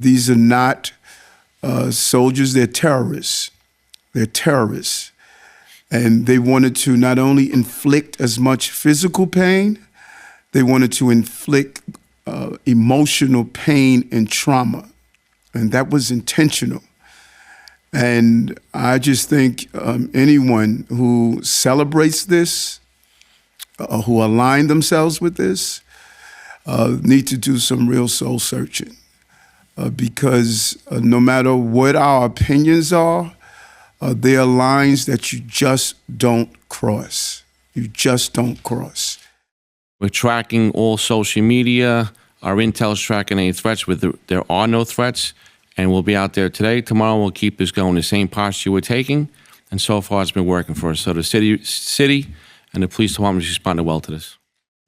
These are not soldiers, they're terrorists. They're terrorists. And they wanted to not only inflict as much physical pain, they wanted to inflict emotional pain and trauma. And that was intentional. And I just think anyone who celebrates this, who align themselves with this, need to do some real soul searching. Because no matter what our opinions are, there are lines that you just don't cross. You just don't cross. We're tracking all social media. Our intel's tracking any threats. There are no threats, and we'll be out there today. Tomorrow we'll keep this going, the same posture we're taking, and so far it's been working for us. So the city and the police department responded well to this.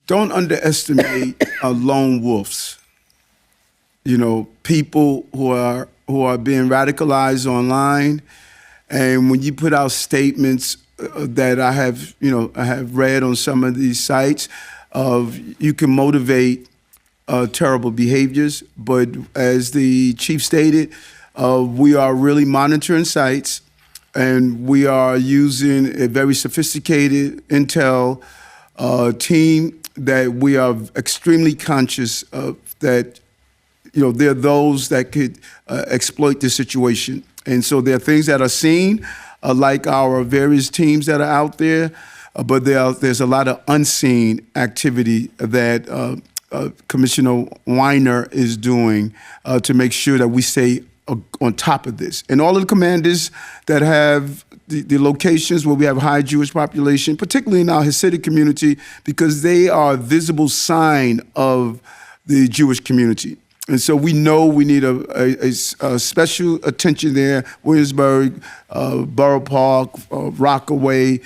Don't underestimate lone wolves. You know, people who are being radicalized online, and when you put out statements that I have read on some of these sites, you can motivate terrible behaviors. But as the chief stated, we are really monitoring sites, and we are using a very sophisticated intel team that we are extremely conscious of, that there are those that could exploit the situation. And so there are things that are seen, like our various teams that are out there, but there's a lot of unseen activity that Commissioner Weiner is doing to make sure that we stay on top of this. And all of the commanders that have the locations where we have high Jewish population, particularly in our Hasidic community, because they are a visible sign of the Jewish community. And so we know we need a special attention there. Williamsburg, Borough Park, Rockaway,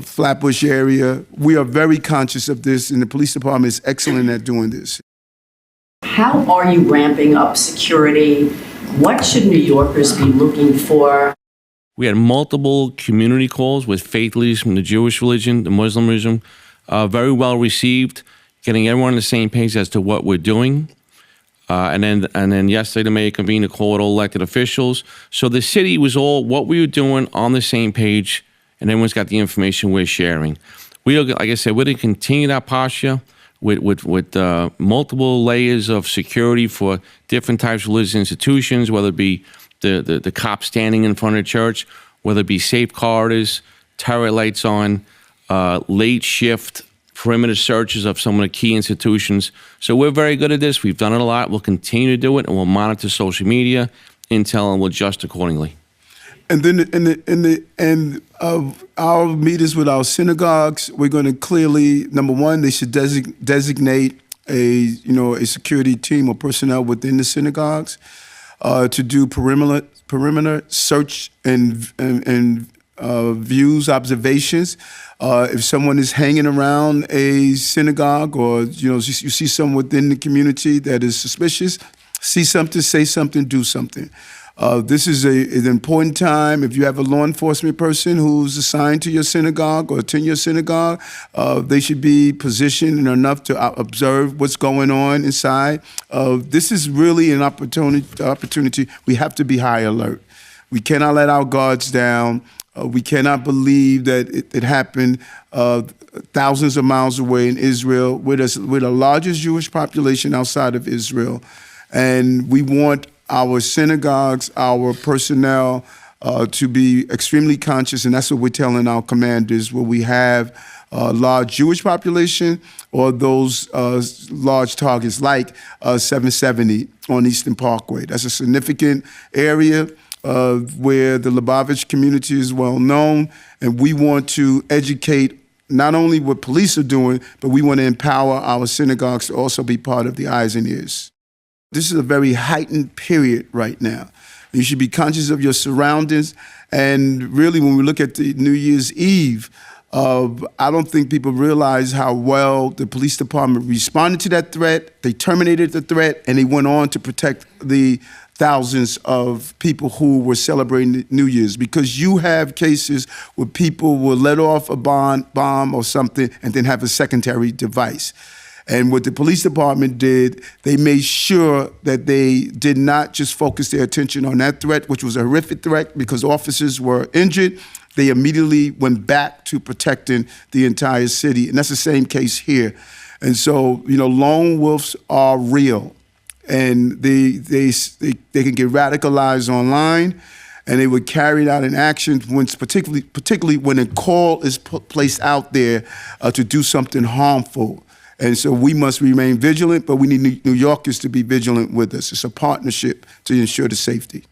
Flatbush area. We are very conscious of this, and the police department is excellent at doing this. How are you ramping up security? What should New Yorkers be looking for? We had multiple community calls with faith leaders from the Jewish religion, the Muslim religion, very well received, getting everyone on the same page as to what we're doing. And then yesterday the mayor convened a call with all elected officials. So the city was all what we were doing on the same page, and everyone's got the information we're sharing. Like I said, we're going to continue that posture with multiple layers of security for different types of religious institutions, whether it be the cops standing in front of the church, whether it be safe corridors, turret lights on, late shift perimeter searches of some of the key institutions. So we're very good at this. We've done it a lot. We'll continue to do it, and we'll monitor social media, intel, and we'll adjust accordingly. And then in the end of our meetings with our synagogues, we're going to clearly, number one, they should designate a security team or personnel within the synagogues to do perimeter search and views, observations. If someone is hanging around a synagogue, or you see someone within the community that is suspicious, see something, say something, do something. This is an important time. If you have a law enforcement person who's assigned to your synagogue or attend your synagogue, they should be positioned enough to observe what's going on inside. This is really an opportunity. We have to be high alert. We cannot let our guards down. We cannot believe that it happened thousands of miles away in Israel. We're the largest Jewish population outside of Israel. And we want our synagogues, our personnel to be extremely conscious, and that's what we're telling our commanders, where we have a large Jewish population or those large targets like 770 on Eastern Parkway. That's a significant area where the Lubavitch community is well known, and we want to educate not only what police are doing, but we want to empower our synagogues to also be part of the eyes and ears. This is a very heightened period right now. You should be conscious of your surroundings. And really, when we look at the New Year's Eve, I don't think people realize how well the police department responded to that threat. They terminated the threat, and they went on to protect the thousands of people who were celebrating New Year's, because you have cases where people will let off a bomb or something and then have a secondary device. And what the police department did, they made sure that they did not just focus their attention on that threat, which was a horrific threat because officers were injured. They immediately went back to protecting the entire city. And that's the same case here. And so, lone wolves are real. And they can get radicalized online, and they would carry it out in action, particularly when a call is placed out there to do something harmful. And so we must remain vigilant, but we need New Yorkers to be vigilant with us. It's a partnership to ensure the safety.